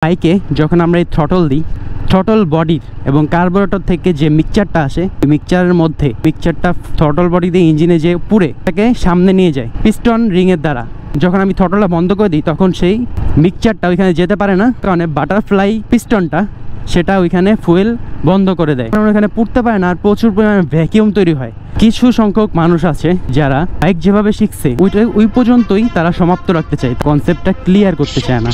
বাইকে যখন আমরা এই থ্রটল দিই, থ্রটল বডির এবং কার্বোরেটর থেকে যে মিক্সচারটা আসে, মিক্সচারের মধ্যে মিক্সচারটা থ্রটল বডি দিয়ে ইঞ্জিনে যে পুড়ে তাকে সামনে নিয়ে যায় পিস্টন রিংয়ের দ্বারা। যখন আমি থ্রটলটা বন্ধ করে দিই তখন সেই মিক্সচারটা ওইখানে যেতে পারে না, কারণ বাটারফ্লাই পিস্টনটা সেটা ওইখানে ফুয়েল বন্ধ করে দেয়, কারণ ওইখানে পুড়তে পারে না আর প্রচুর পরিমাণে ভ্যাকিউম তৈরি হয়। কিছু সংখ্যক মানুষ আছে যারা বাইক যেভাবে শিখছে ওই পর্যন্তই তারা সমাপ্ত রাখতে চায়, কনসেপ্টটা ক্লিয়ার করতে চায় না।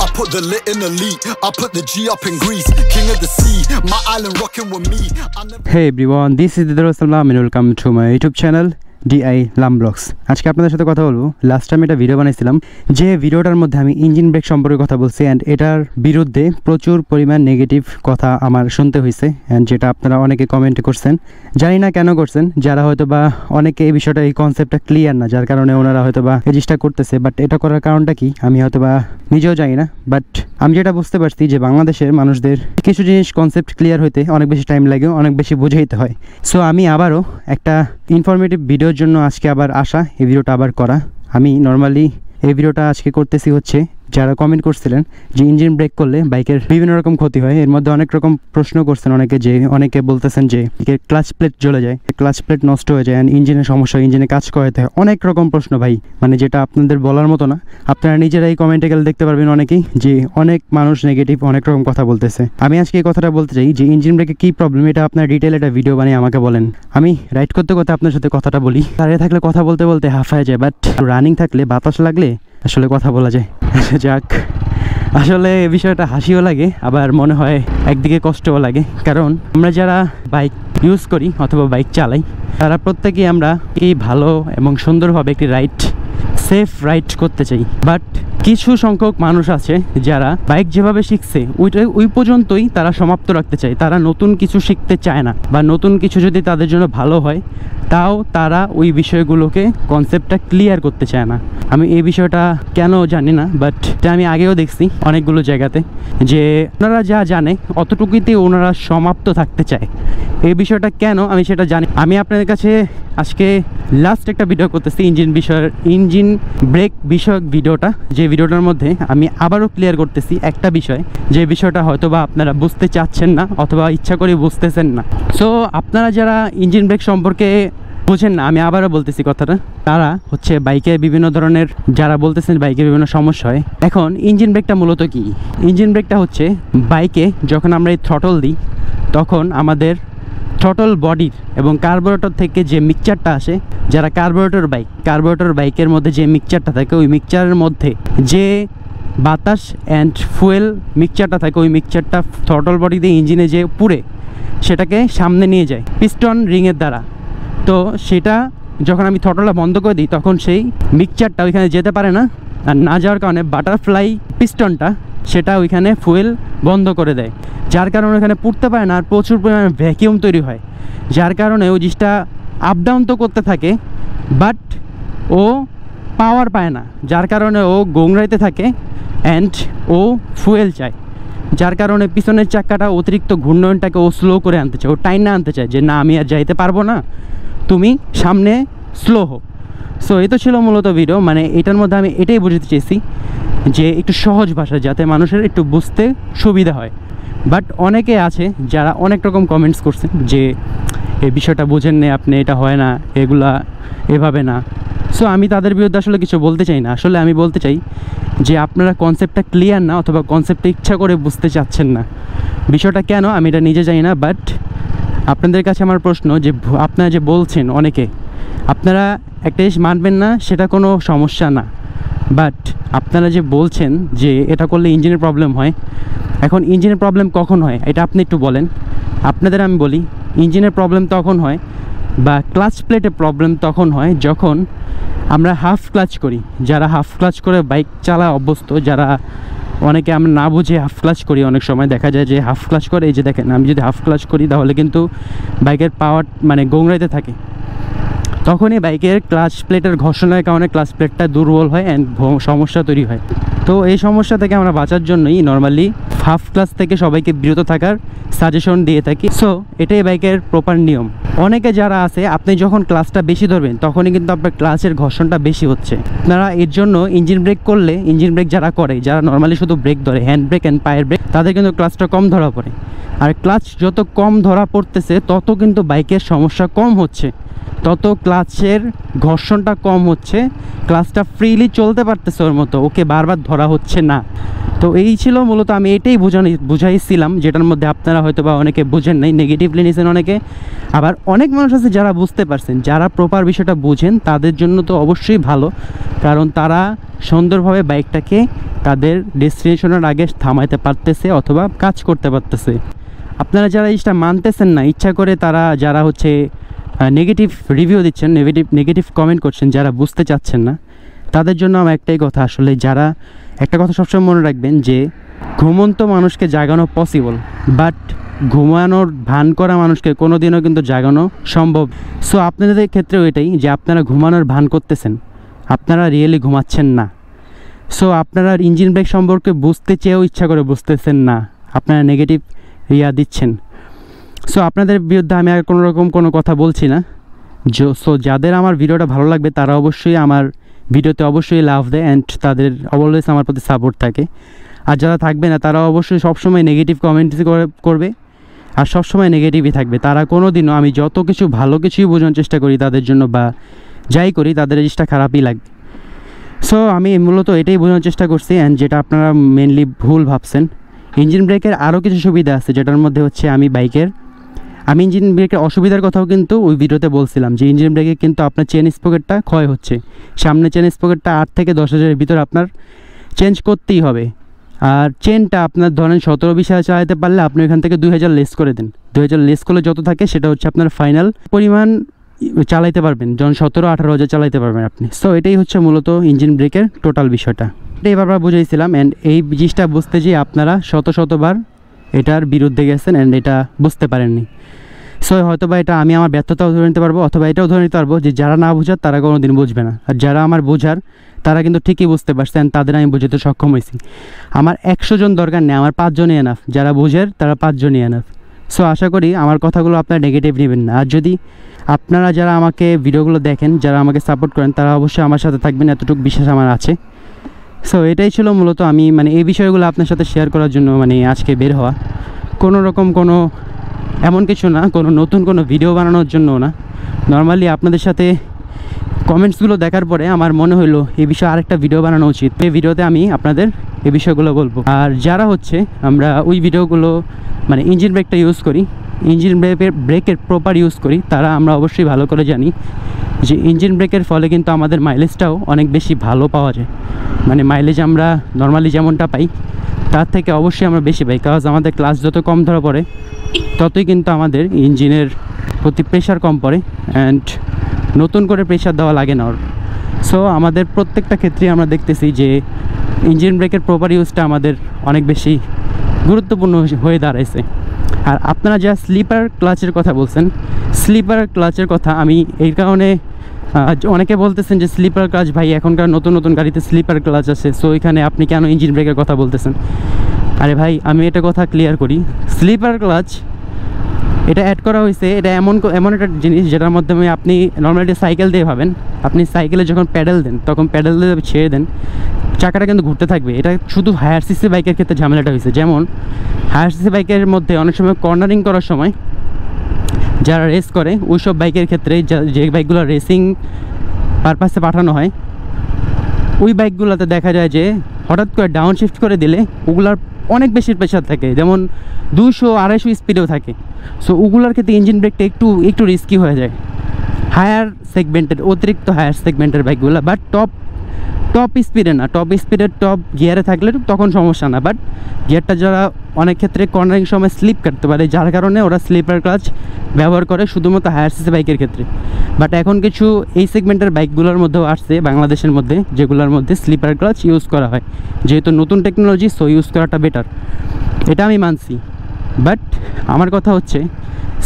I put the lit in the lead, I put the G up in Greece, king of the sea, my island rocking with me. Hey everyone, this is Didarul Salam and welcome to my YouTube channel DI Lam Vlogs। আজকে আপনাদের সাথে কথা বলবো। Last time একটা video বানাইছিলাম, যে ভিডিওটার মধ্যে আমি ইঞ্জিন ব্রেক সম্পর্কে কথা বলছি অ্যান্ড এটার বিরুদ্ধে প্রচুর পরিমাণ নেগেটিভ কথা আমার শুনতে হয়েছে, অ্যান্ড যেটা আপনারা অনেকে কমেন্ট করছেন। জানি না কেন করছেন, যারা হয়তো বা অনেকে এই বিষয়টা, এই কনসেপ্টটা ক্লিয়ার না, যার কারণে ওনারা হয়তো বা এই জিনিসটা করতেছে। বাট এটা করার কারণটা কি আমি হয়তো বা নিজেও জানি না। বাট আমি যেটা বুঝতে পারছি যে বাংলাদেশের মানুষদের কিছু জিনিস কনসেপ্ট ক্লিয়ার হইতে অনেক বেশি টাইম লাগে, অনেক বেশি বুঝাইতে হয়। সো আমি আবারও একটা ইনফরমেটিভ ভিডিওর জন্য আজকে আবার আসা, এই ভিডিওটা আবার করা। আমি নর্মালি এই ভিডিওটা আজকে করতেছি হচ্ছে যারা কমেন্ট করছিলেন যে ইঞ্জিন ব্রেক করলে বাইকের বিভিন্ন রকম ক্ষতি হয়। এর মধ্যে অনেক রকম প্রশ্ন করছেন অনেকে, যে অনেকে বলতেছেন যে ক্লাচ প্লেট জ্বলে যায়, ক্লাচ প্লেট নষ্ট হয়ে যায়, ইঞ্জিনের সমস্যা, ইঞ্জিনে কাজ করাতে হয়, অনেক রকম প্রশ্ন ভাই, মানে যেটা আপনাদের বলার মতো না। আপনারা নিজেরাই কমেন্টে গেলে দেখতে পারবেন অনেকেই যে অনেক মানুষ নেগেটিভ অনেক রকম কথা বলতেছে। আমি আজকে এই কথাটা বলতে চাই যে ইঞ্জিন ব্রেকে কী প্রবলেম, এটা আপনার ডিটেল একটা ভিডিও বানিয়ে আমাকে বলেন। আমি রাইড করতে করতে আপনার সাথে কথাটা বলি, দাঁড়িয়ে থাকলে কথা বলতে বলতে হাঁফায় যায়, বাট রানিং থাকলে বাতাস লাগলে আসলে কথা বলা যায়। যাক, আসলে এই বিষয়টা হাসিও লাগে, আবার মনে হয় একদিকে কষ্টও লাগে, কারণ আমরা যারা বাইক ইউজ করি অথবা বাইক চালাই তারা প্রত্যেকেই আমরা এই ভালো এবং সুন্দরভাবে একটি রাইড, সেফ রাইড করতে চাই। বাট কিছু সংখ্যক মানুষ আছে যারা বাইক যেভাবে শিখছে ওই পর্যন্তই তারা সমাপ্ত রাখতে চায়, তারা নতুন কিছু শিখতে চায় না, বা নতুন কিছু যদি তাদের জন্য ভালো হয় তাও তারা ওই বিষয়গুলোকে, কনসেপ্টটা ক্লিয়ার করতে চায় না। আমি এই বিষয়টা কেন জানি না, বাট আমি আগেও দেখছি অনেকগুলো জায়গাতে যে ওনারা যা জানে অতটুকুতেই ওনারা সমাপ্ত থাকতে চায়। এই বিষয়টা কেন আমি সেটা জানি। আমি আপনাদের কাছে আজকে লাস্ট একটা ভিডিও করতেছি ইঞ্জিন ব্রেক বিষয়ক ভিডিওটা, যে ভিডিওটার মধ্যে আমি আবারও ক্লিয়ার করতেছি একটা বিষয়, যে বিষয়টা হয়তো বা আপনারা বুঝতে চাচ্ছেন না অথবা ইচ্ছা করে বুঝতেছেন না। সো আপনারা যারা ইঞ্জিন ব্রেক সম্পর্কে বুঝেন না, আমি আবারও বলতেছি কথাটা, তারা হচ্ছে বাইকে বিভিন্ন ধরনের, যারা বলতেছেন বাইকে বিভিন্ন সমস্যা হয়। এখন ইঞ্জিন ব্রেকটা মূলত কি? ইঞ্জিন ব্রেকটা হচ্ছে বাইকে যখন আমরা এই থ্রটল দিই তখন আমাদের থ্রটল বডির এবং কার্বোরেটর থেকে যে মিক্সচারটা আসে, যারা কার্বোরেটর বাইকের মধ্যে যে মিক্সচারটা থাকে, ওই মিক্সচারের মধ্যে যে বাতাস অ্যান্ড ফুয়েল মিক্সচারটা থাকে, ওই মিক্সচারটা থ্রটল বডি দিয়ে ইঞ্জিনে যে পুড়ে সেটাকে সামনে নিয়ে যায় পিস্টন রিংয়ের দ্বারা। তো সেটা যখন আমি থ্রটলটা বন্ধ করে দিই তখন সেই মিক্সচারটা ওইখানে যেতে পারে না, আর না যাওয়ার কারণে বাটারফ্লাই পিস্টনটা সেটা ওইখানে ফুয়েল বন্ধ করে দেয়, যার কারণে ওইখানে পুড়তে পারে না আর প্রচুর পরিমাণে ভ্যাকিউম তৈরি হয়, যার কারণে ওই জিনিসটা আপ ডাউন তো করতে থাকে বাট ও পাওয়ার পায় না, যার কারণে ও গোংরাইতে থাকে অ্যান্ড ও ফুয়েল চায়, যার কারণে পিছনের চাকাটা অতিরিক্ত ঘূর্ণয়নটাকে ও স্লো করে আনতে চায়, ও টাইম না আনতে চায় যে না আমি আর যাইতে পারবো না, তুমি সামনে স্লো হো। সো এই তো ছিল মূলত ভিডিও, মানে এটার মধ্যে আমি এটাই বুঝতে চেয়েছি যে একটু সহজ ভাষা, যাতে মানুষের একটু বুঝতে সুবিধা হয়। বাট অনেকে আছে যারা অনেক রকম কমেন্টস করছে যে এই বিষয়টা বোঝেন না আপনি, এটা হয় না, এগুলা এভাবে না। সো আমি তাদের বিরুদ্ধে আসলে কিছু বলতে চাই না। আসলে আমি বলতে চাই যে আপনারা কনসেপ্টটা ক্লিয়ার না, অথবা কনসেপ্টটা ইচ্ছা করে বুঝতে চাচ্ছেন না। বিষয়টা কেন আমি এটা নিজে জানি না, বাট আপনাদের কাছে আমার প্রশ্ন যে আপনারা যে বলছেন অনেকে, আপনারা একটা জিনিস মানবেন না সেটা কোনো সমস্যা না, বাট আপনারা যে বলছেন যে এটা করলে ইঞ্জিনের প্রবলেম হয়, এখন ইঞ্জিনের প্রবলেম কখন হয় এটা আপনি একটু বলেন। আপনাদের আমি বলি, ইঞ্জিনের প্রবলেম তখন হয় বা ক্লাচ প্লেটের প্রবলেম তখন হয় যখন আমরা হাফ ক্লাচ করি। যারা হাফ ক্লাচ করে বাইক চালা অভ্যস্ত, যারা অনেকে আমরা না বুঝে হাফ ক্লাচ করি, অনেক সময় দেখা যায় যে হাফ ক্লাচ করে, এই যে দেখেন আমি যদি হাফ ক্লাচ করি তাহলে কিন্তু বাইকের পাওয়ার মানে গোংরাইতে থাকে, তখনই বাইকের ক্লাচ প্লেটের ঘর্ষণের কারণে ক্লাচ প্লেটটা দুর্বল হয় অ্যান্ড সমস্যা তৈরি হয়। তো এই সমস্যা থেকে আমরা বাঁচার জন্যই নর্মালি হাফ ক্লাচ থেকে সবাইকে বিরত থাকার সাজেশন দিয়ে থাকি। সো এটাই বাইকের প্রপার নিয়ম। অনেকে যারা আছে আপনি যখন ক্লাচটা বেশি ধরবেন তখনই কিন্তু আপনার ক্লাচের ঘর্ষণটা বেশি হচ্ছে। আপনারা এর জন্য ইঞ্জিন ব্রেক করলে, ইঞ্জিন ব্রেক যারা করে, যারা নর্মালি শুধু ব্রেক ধরে, হ্যান্ড ব্রেক অ্যান্ড পায়ের ব্রেক, তাদের কিন্তু ক্লাচটা কম ধরা পড়ে। আর ক্লাচ যত কম ধরা পড়তেছে তত কিন্তু বাইকের সমস্যা কম হচ্ছে, তত ক্লাচের ঘর্ষণটা কম হচ্ছে, ক্লাচটা ফ্রিলি চলতে পারতেছে ওর মতো, ওকে বারবার ধরা হচ্ছে না। তো এই ছিল মূলত, আমি এটাই বুঝাইছিলাম, যেটার মধ্যে আপনারা হয়তো বা অনেকে বুঝেন নাই, নেগেটিভলি নিয়েছেন অনেকে। আবার অনেক মানুষ আছে যারা বুঝতে পারছেন, যারা প্রপার বিষয়টা বুঝেন, তাদের জন্য তো অবশ্যই ভালো, কারণ তারা সুন্দরভাবে বাইকটাকে তাদের ডেস্টিনেশনের আগে থামাইতে পারতেছে অথবা কাজ করতে পারতেছে। আপনারা যারা জিনিসটা মানতেছেন না, ইচ্ছা করে তারা যারা হচ্ছে নেগেটিভ রিভিউ দিচ্ছেন, নেগেটিভ কমেন্ট করছেন, যারা বুঝতে চাচ্ছেন না, তাদের জন্য আমার একটাই কথা, আসলে যারা একটা কথা সবসময় মনে রাখবেন যে ঘুমন্ত মানুষকে জাগানো পসিবল, বাট ঘুমানোর ভান করা মানুষকে কোনো দিনও কিন্তু জাগানো সম্ভব। সো আপনাদের ক্ষেত্রেও এটাই, যে আপনারা ঘুমানোর ভান করতেছেন, আপনারা রিয়েলি ঘুমাচ্ছেন না। সো আপনারা ইঞ্জিন ব্রেক সম্পর্কে বুঝতে চেয়েও ইচ্ছা করে বুঝতেছেন না, আপনারা নেগেটিভ দিচ্ছেন। সো আপনাদের বিরুদ্ধে আমি আর কোনো কথা বলছি না। সো যাদের আমার ভিডিওটা ভালো লাগবে তারা অবশ্যই আমার ভিডিওতে অবশ্যই লাভ দেয় অ্যান্ড তাদের অলওয়েজ আমার প্রতি সাপোর্ট থাকে। আর যারা থাকবে না তারা অবশ্যই সবসময় নেগেটিভ কমেন্টস করবে আর সবসময় নেগেটিভই থাকবে। তারা কোনো দিনও, আমি যত কিছু ভালো কিছুই বোঝানোর চেষ্টা করি তাদের জন্য বা যাই করি, তাদের জিনিসটা খারাপই লাগবে। সো আমি মূলত এটাই বোঝানোর চেষ্টা করছি, অ্যান্ড যেটা আপনারা মেনলি ভুল ভাবছেন। ইঞ্জিন ব্রেকের আরও কিছু সুবিধা আছে, যেটার মধ্যে হচ্ছে আমি ইঞ্জিন ব্রেকের অসুবিধার কথাও কিন্তু ওই ভিডিওতে বলছিলাম, যে ইঞ্জিন ব্রেকে কিন্তু আপনার চেন স্পকেটটা ক্ষয় হচ্ছে, সামনে চেন স্পকেটটা 8 থেকে 10,000-এর ভিতরে আপনার চেঞ্জ করতেই হবে। আর চেনটা আপনার ধরেন 17-20 হাজার চালাতে পারলে আপনি এখান থেকে 2,000 লেস করে দেন। 2,000 লেস করলে যত থাকে সেটা হচ্ছে আপনার ফাইনাল পরিমাণ চালাইতে পারবেন, যখন 17-18 হাজার চালাইতে পারবেন আপনি। সো এটাই হচ্ছে মূলত ইঞ্জিন ব্রেকের টোটাল বিষয়টা। এটাই বারবার বুঝাইছিলাম, অ্যান্ড এই জিনিসটা বুঝতে যেয়ে আপনারা শতবার এটার বিরুদ্ধে গেছেন অ্যান্ড এটা বুঝতে পারেননি। সো হয়তো বা এটা আমি আমার ব্যর্থতাও ধরে নিতে পারবো, অথবা এটাও ধরে নিতে পারবো যে যারা না বোঝার তারা কোনো দিন বুঝবে না, আর যারা আমার বোঝার তারা কিন্তু ঠিকই বুঝতে পারছে, অ্যান্ড তাদের আমি বুঝতে সক্ষম হয়েছি। আমার 100 জন দরকার নেই, আমার 5 জনই এনাফ, যারা বোঝের তারা 5 জনই এনাফ। সো আশা করি আমার কথাগুলো আপনারা নেগেটিভ নেবেন না। আর যদি আপনারা যারা আমাকে ভিডিওগুলো দেখেন, যারা আমাকে সাপোর্ট করেন, তারা অবশ্যই আমার সাথে থাকবেন, এতটুকু বিশ্বাস আমার আছে। সো এটাই ছিল মূলত, আমি এই বিষয়গুলো আপনার সাথে শেয়ার করার জন্য আজকে বের হওয়া। কোনো রকম এমন কিছু না, নতুন কোনো ভিডিও বানানোর জন্য না, নর্মালি আপনাদের সাথে কমেন্টসগুলো দেখার পরে আমার মনে হলো এই বিষয়ে আরেকটা ভিডিও বানানো উচিত। এই ভিডিওতে আমি আপনাদের এই বিষয়গুলো বলবো। আর যারা হচ্ছে আমরা ওই ভিডিওগুলো ইঞ্জিন ব্রেকটা ইউজ করি, ইঞ্জিন ব্রেকের প্রপার ইউজ করি, তারা আমরা অবশ্যই ভালো করে জানি যে ইঞ্জিন ব্রেকের ফলে কিন্তু আমাদের মাইলেজটাও অনেক বেশি ভালো পাওয়া যায়। মাইলেজ আমরা নর্মালি যেমনটা পাই তার থেকে অবশ্যই আমরা বেশি পাই, কারণ আমাদের ক্লাচ যত কম ধরা পড়ে ততই কিন্তু আমাদের ইঞ্জিনের প্রতি প্রেশার কম পড়ে, অ্যান্ড নতুন করে প্রেশার দেওয়া লাগে না ওর। সো আমাদের প্রত্যেকটা ক্ষেত্রে আমরা দেখতেছি যে ইঞ্জিন ব্রেকের প্রপার ইউজটা আমাদের অনেক বেশি গুরুত্বপূর্ণ হয়ে দাঁড়াইছে। আর আপনারা যা স্লিপার ক্লাচের কথা বলছেন, স্লিপার ক্লাচের কথা আমি এই কারণে, অনেকে বলতেছেন যে স্লিপার ক্লাচ ভাই এখনকার নতুন গাড়িতে স্লিপার ক্লাচ আছে, সো এখানে আপনি কেন ইঞ্জিন ব্রেকের কথা বলতেছেন? আরে ভাই, আমি এটা কথা ক্লিয়ার করি, স্লিপার ক্লাচ এটা অ্যাড করা হয়েছে, এটা এমন একটা জিনিস যেটার মাধ্যমে আপনি নর্মালি সাইকেল দিয়ে ভাবেন, আপনি সাইকেলে যখন প্যাডেল দেন তখন প্যাডেল দিয়ে ছেড়ে দেন, চাকাটা কিন্তু ঘুরতে থাকবে। এটা শুধু হায়ার সিসি বাইকের ক্ষেত্রে ঝামেলাটা হয়েছে। যেমন হায়ার সিসি বাইকের মধ্যে অনেক সময় কর্নারিং করার সময় যারা রেস করে ওই সব বাইকের ক্ষেত্রে, যে বাইকগুলো রেসিং পারপাসে পাঠানো হয়, ওই বাইকগুলোতে দেখা যায় যে হঠাৎ করে ডাউন শিফট করে দিলে ওগুলার অনেক বেশি প্রেশার থাকে, যেমন 200-250 স্পিডেও থাকে। সো ওগুলোর ক্ষেত্রে ইঞ্জিন ব্রেকটা একটু রিস্কি হয়ে যায় হায়ার সেগমেন্টের, অতিরিক্ত হায়ার সেগমেন্টের বাইকগুলো। বাট টপ স্পিডে না, টপ স্পিডের টপ গিয়ারে থাকলে তখন সমস্যা না, বাট গিয়ারটা যারা অনেক ক্ষেত্রে কর্নারিং সময় স্লিপ কাটতে পারে, যার কারণে ওরা স্লিপার ক্লাচ ব্যবহার করে শুধুমাত্র হায়ার সিসি বাইকের ক্ষেত্রে। বাট এখন কিছু এই সেগমেন্টের বাইকগুলোর মধ্যেও আসছে বাংলাদেশের মধ্যে, যেগুলোর মধ্যে স্লিপার ক্লাচ ইউজ করা হয়, যেহেতু নতুন টেকনোলজি, সো ইউজ করাটা বেটার, এটা আমি মানছি। বাট আমার কথা হচ্ছে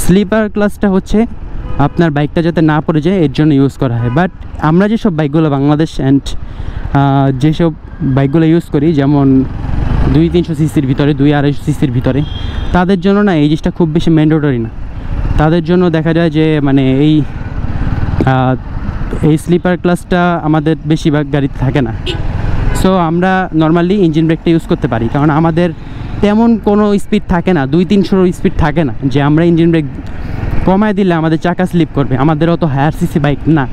স্লিপার ক্লাচটা হচ্ছে আপনার বাইকটা যাতে না পড়ে যায় এর জন্য ইউজ করা হয়। বাট আমরা যেসব বাইকগুলো বাংলাদেশ অ্যান্ড যেসব বাইকগুলো ইউজ করি, যেমন 200-300 সিসির ভিতরে, 200-250 সিসির ভিতরে, তাদের জন্য না এই জিনিসটা খুব বেশি ম্যান্ডেটরি না। তাদের জন্য দেখা যায় যে মানে এই স্লিপার ক্লাসটা আমাদের বেশিরভাগ গাড়িতে থাকে না। সো আমরা নর্মালি ইঞ্জিন ব্রেকটা ইউজ করতে পারি, কারণ আমাদের তেমন কোনো স্পিড থাকে না, 200-300 স্পিড থাকে না যে আমরা ইঞ্জিন ব্রেক কমায় দিলে আমাদের চাকা স্লিপ করবে। আমাদের অত হায়ার সিসি বাইক না।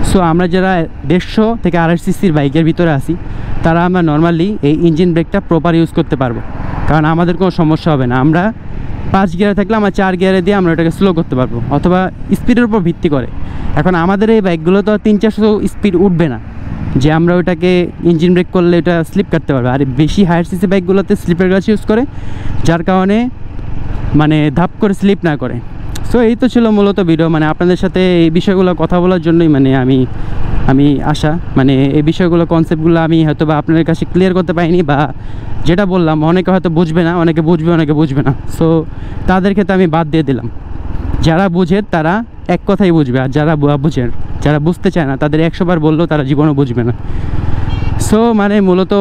সো আমরা যারা 150 থেকে 250 সিসির বাইকের ভিতরে আসি, তারা আমরা নর্মালি এই ইঞ্জিন ব্রেকটা প্রপার ইউজ করতে পারবো, কারণ আমাদের কোনো সমস্যা হবে না। আমরা 5 গিয়ারে থাকলে আমরা 4 গিয়ারে দিয়ে আমরা ওটাকে স্লো করতে পারবো, অথবা স্পিডের উপর ভিত্তি করে। এখন আমাদের এই বাইকগুলো তো 300-400 স্পিড উঠবে না যে আমরা ওটাকে ইঞ্জিন ব্রেক করলে ওটা স্লিপ কাটতে পারবে। আর বেশি হায়ার সিসি বাইকগুলোতে স্লিপের গ্লাস ইউজ করে, যার কারণে মানে ধাপ করে স্লিপ না করে। সো এই তো ছিল মূলত ভিডিও, মানে আপনাদের সাথে এই বিষয়গুলো কথা বলার জন্যই মানে আমি আসা, মানে এই বিষয়গুলো কনসেপ্টগুলো আমি হয়তো বা আপনাদের কাছে ক্লিয়ার করতে পারিনি, বা যেটা বললাম অনেকে হয়তো বুঝবে না, অনেকে বুঝবে অনেকে বুঝবে না। সো তাদের ক্ষেত্রে আমি বাদ দিয়ে দিলাম। যারা বুঝে তারা এক কথাই বুঝবে, আর যারা বুঝতে চায় না তাদের 100 বার বললেও তারা জীবনও বুঝবে না। সো মানে মূলত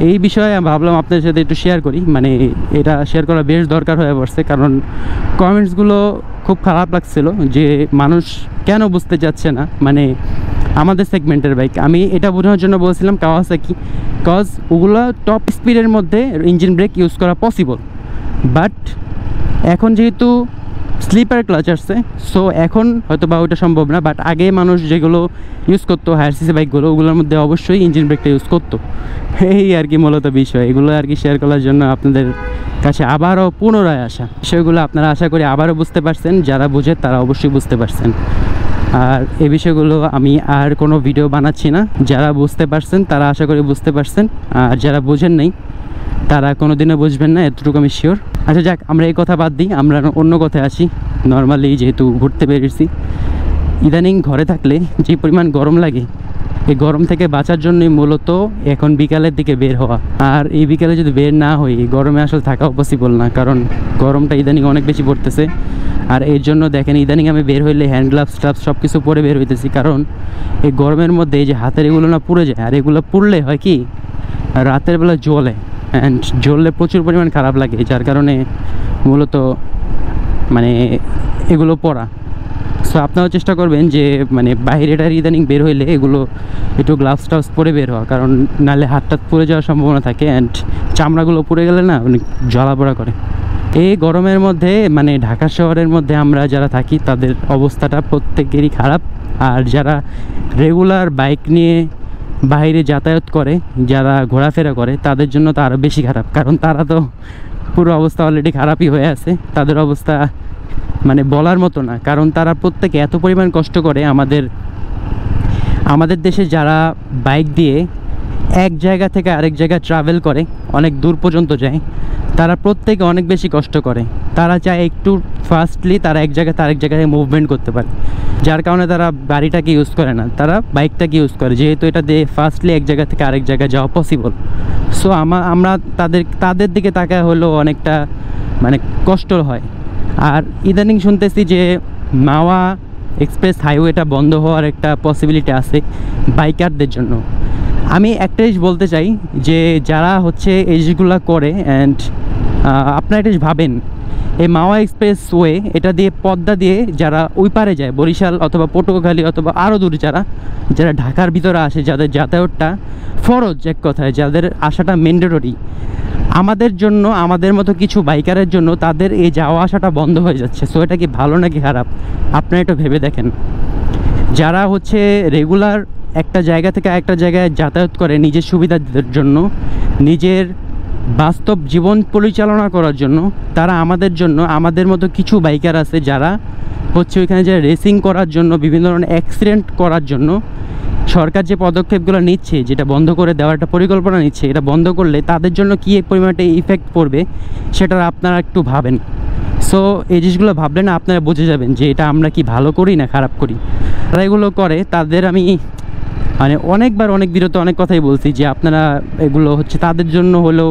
এই বিষয়ে ভাবলাম আপনাদের সাথে একটু শেয়ার করি, মানে এটা শেয়ার করা বেশ দরকার হয়ে পড়ছে, কারণ কমেন্টসগুলো খুব খারাপ লাগছিল যে মানুষ কেন বুঝতে চাচ্ছে না মানে আমাদের সেগমেন্টের বাইক। আমি এটা বোঝানোর জন্য বলছিলাম কাওয়াসাকি, কজ ওগুলো টপ স্পিডের মধ্যে ইঞ্জিন ব্রেক ইউজ করা পসিবল, বাট এখন যেহেতু স্লিপার ক্লাচ আসছে, সো এখন হয়তো বা ওটা সম্ভব না। বাট আগে মানুষ যেগুলো ইউজ করতো হায়ার সিসি বাইকগুলো, ওগুলোর মধ্যে অবশ্যই ইঞ্জিন ব্রেকটা ইউজ করতো। এই আর কি মূলত বিষয়, এগুলো আর কি শেয়ার করার জন্য আপনাদের কাছে আবারও পুনরায় আসা। বিষয়গুলো আপনারা আশা করি আবারও বুঝতে পারছেন, যারা বুঝে তারা অবশ্যই বুঝতে পারছেন। আর এই বিষয়গুলো আমি আর কোনো ভিডিও বানাচ্ছি না, যারা বুঝতে পারছেন তারা আশা করি বুঝতে পারছেন, আর যারা বুঝেন নাই তারা কোনোদিনও বুঝবেন না, এতটুকু আমি শিওর। আচ্ছা যাক, আমরা এই কথা বাদ দিই, আমরা অন্য কথায় আসি। নর্মালি যেহেতু ঘুরতে বেরিয়েছি, ইদানিং ঘরে থাকলে যে পরিমাণ গরম লাগে, এই গরম থেকে বাঁচার জন্যই মূলত এখন বিকালের দিকে বের হওয়া। আর এই বিকালে যদি বের না হই, গরমে আসলে থাকাও পসিবল না, কারণ গরমটা ইদানিং অনেক বেশি পড়তেছে। আর এর জন্য দেখেন ইদানিং আমি বের হইলে হ্যান্ড গ্লাভস টাভস সব কিছু পরে বের হইতেছি, কারণ এই গরমের মধ্যে এই যে হাতের এগুলো না পুড়ে যায়, আর এগুলো পুড়লে হয় কি রাতের বেলা জ্বলে, অ্যান্ড জ্বললে প্রচুর পরিমাণ খারাপ লাগে, যার কারণে মূলত মানে এগুলো পরা। সো আপনারাও চেষ্টা করবেন যে মানে বাইরেটার ইদানিং বের হইলে এগুলো একটু গ্লাভস টাভস পরে বের হওয়া, কারণ নাহলে হাতটা পুড়ে যাওয়ার সম্ভাবনা থাকে, অ্যান্ড চামড়াগুলো পুড়ে গেলে না অনেক জ্বালাপোড়া করে। এই গরমের মধ্যে মানে ঢাকা শহরের মধ্যে আমরা যারা থাকি তাদের অবস্থাটা প্রত্যেকেরই খারাপ, আর যারা রেগুলার বাইক নিয়ে বাইরে যাতায়াত করে, যারা ঘোরাফেরা করে, তাদের জন্য তো আরও বেশি খারাপ, কারণ তারা তো পুরো অবস্থা অলরেডি খারাপই হয়ে আছে। তাদের অবস্থা মানে বলার মতো না, কারণ তারা প্রত্যেকে এত পরিমাণ কষ্ট করে। আমাদের দেশে যারা বাইক দিয়ে এক জায়গা থেকে আরেক জায়গায় ট্রাভেল করে, অনেক দূর পর্যন্ত যায়, তারা প্রত্যেকে অনেক বেশি কষ্ট করে। তারা চায় একটু ফাস্টলি তারা এক জায়গা থেকে আরেক জায়গায় মুভমেন্ট করতে পারে, যার কারণে তারা গাড়িটাকে ইউজ করে না, তারা বাইকটাকে ইউজ করে, যেহেতু এটা দিয়ে ফাস্টলি এক জায়গা থেকে আরেক জায়গায় যাওয়া পসিবল। সো আমরা তাদের দিকে তাকায় হলেও অনেকটা মানে কষ্ট হয়। আর ইদানিং শুনতেছি যে মাওয়া এক্সপ্রেস হাইওয়েটা বন্ধ হওয়ার একটা পসিবিলিটি আছে বাইকারদের জন্য। আমি একটা জিনিস বলতে চাই যে যারা হচ্ছে এই জিনিসগুলো করে, অ্যান্ড আপনারা এটা ভাবেন এই মাওয়া এক্সপ্রেস ওয়ে এটা দিয়ে পদ্মা দিয়ে যারা ওই পারে যায়, বরিশাল অথবা পটুয়াখালী অথবা আরও দূর যারা ঢাকার ভিতরে আসে, যাদের যাতায়াতটা ফরজ, এক কথায় যাদের আসাটা ম্যান্ডেটরি, আমাদের জন্য, আমাদের মতো কিছু বাইকারের জন্য তাদের এই যাওয়া আসাটা বন্ধ হয়ে যাচ্ছে। সো এটা কি ভালো নাকি খারাপ আপনারা একটু ভেবে দেখেন। যারা হচ্ছে রেগুলার একটা জায়গা থেকে আরেকটা জায়গায় যাতায়াত করে নিজের সুবিধার জন্য, নিজের বাস্তব জীবন পরিচালনা করার জন্য, তারা আমাদের জন্য, আমাদের মতো কিছু বাইকার আছে যারা হচ্ছে ওইখানে যে রেসিং করার জন্য, বিভিন্ন ধরনের অ্যাক্সিডেন্ট করার জন্য সরকার যে পদক্ষেপগুলো নিচ্ছে, যেটা বন্ধ করে দেওয়ার একটা পরিকল্পনা নিচ্ছে, এটা বন্ধ করলে তাদের জন্য কী এক পরিমাণে ইফেক্ট পড়বে সেটা আপনারা একটু ভাবেন। সো এই জিনিসগুলো ভাবলে না আপনারা বুঝে যাবেন যে এটা আমরা কি ভালো করি না খারাপ করি। তারা এগুলো করে, তাদের আমি মানে অনেকবার অনেক বিরত অনেক কথাই বলছি যে আপনারা এগুলো হচ্ছে তাদের জন্য হলেও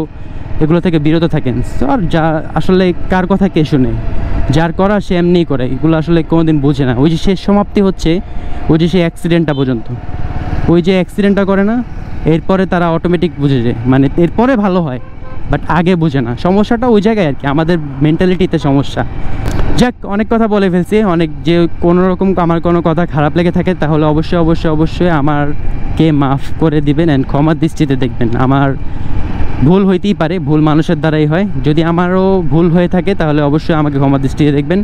এগুলো থেকে বিরত থাকেন। আর যা আসলে কার কথা কে শুনে, যার করা সে এমনিই করে, এগুলো আসলে কোনোদিন বোঝে না। ওই যে শেষ সমাপ্তি হচ্ছে ওই যে সেই অ্যাক্সিডেন্টটা পর্যন্ত, ওই যে অ্যাক্সিডেন্টটা করে না, এরপরে তারা অটোমেটিক বুঝে যায়, মানে এরপরে ভালো হয়, বাট আগে বুঝে না। সমস্যাটা ওই জায়গায় আর কি, আমাদের মেন্টালিটিতে সমস্যা। যাক, অনেক কথা বলে ফেলছি, অনেক যে কোনো রকম আমার কোনো কথা খারাপ লেগে থাকে তাহলে অবশ্যই অবশ্যই অবশ্যই আমারকে মাফ করে দিবেন অ্যান্ড ক্ষমার দৃষ্টিতে দেখবেন। আমার ভুল হইতেই পারে, ভুল মানুষের দ্বারাই হয়। যদি আমারও ভুল হয়ে থাকে তাহলে অবশ্যই আমাকে ক্ষমার দৃষ্টিতে দেখবেন।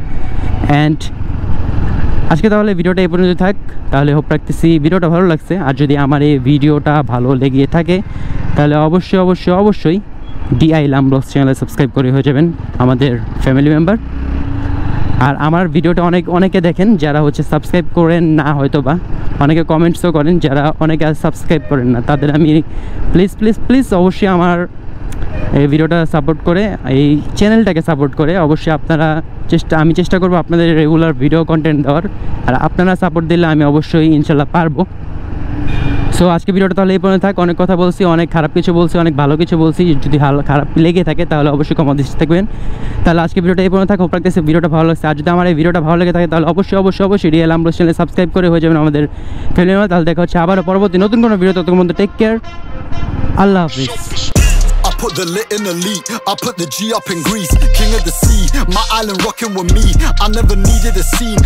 অ্যান্ড আজকে তাহলে ভিডিওটা এই পর্যন্ত থাক। তাহলে হোপ রাখতেছি ভিডিওটা ভালো লাগছে। আর যদি আমার এই ভিডিওটা ভালো লেগে থাকে তাহলে অবশ্যই অবশ্যই অবশ্যই ডিআই লাম ব্লগস চ্যানেলে সাবস্ক্রাইব করে হয়ে যাবেন আমাদের ফ্যামিলি মেম্বার। আর আমার ভিডিওটা অনেকে দেখেন যারা হচ্ছে সাবস্ক্রাইব করেন না, হয়তো বা অনেকে কমেন্টসও করেন, যারা অনেকে সাবস্ক্রাইব করেন না তাদের আমি প্লিজ প্লিজ প্লিজ অবশ্যই আমার এই ভিডিওটা সাপোর্ট করে, এই চ্যানেলটাকে সাপোর্ট করে অবশ্যই আপনারা আমি চেষ্টা করবো আপনাদের রেগুলার ভিডিও কন্টেন্ট দেওয়ার। আর আপনারা সাপোর্ট দিলে আমি অবশ্যই ইনশাল্লাহ পারবো। সো আজকে ভিডিওটা তাহলে এই পর্যন্ত থাক। অনেক কথা বলছি, অনেক খারাপ কিছু বলছি, অনেক ভালো কিছু বলছি। যদি খারাপ লেগে থাকে তাহলে অবশ্যই ক্ষমা দৃষ্টি থাকবেন। তাহলে আজকে ভিডিওটা এই পর্যন্ত থাক। হোপ রাখতেছি ভিডিওটা ভালো লাগছে। আর যদি আমার এই ভিডিওটা ভালো লেগে থাকে তাহলে অবশ্যই অবশ্যই অবশ্যই ডিআই লাম ব্লগস চ্যানেলে সাবস্ক্রাইব করে হয়ে যাবেন আমাদের ফ্যামিলি মেম্বার। তাহলে দেখা হচ্ছে আবারও পরবর্তী নতুন কোনো ভিডিও। ততক্ষণ পর্যন্ত টেক কেয়ার, আল্লাহ হাফিজ। I put the lit in elite, I put the G up in Greece, king of the sea, my island rocking with me, I never needed a scene.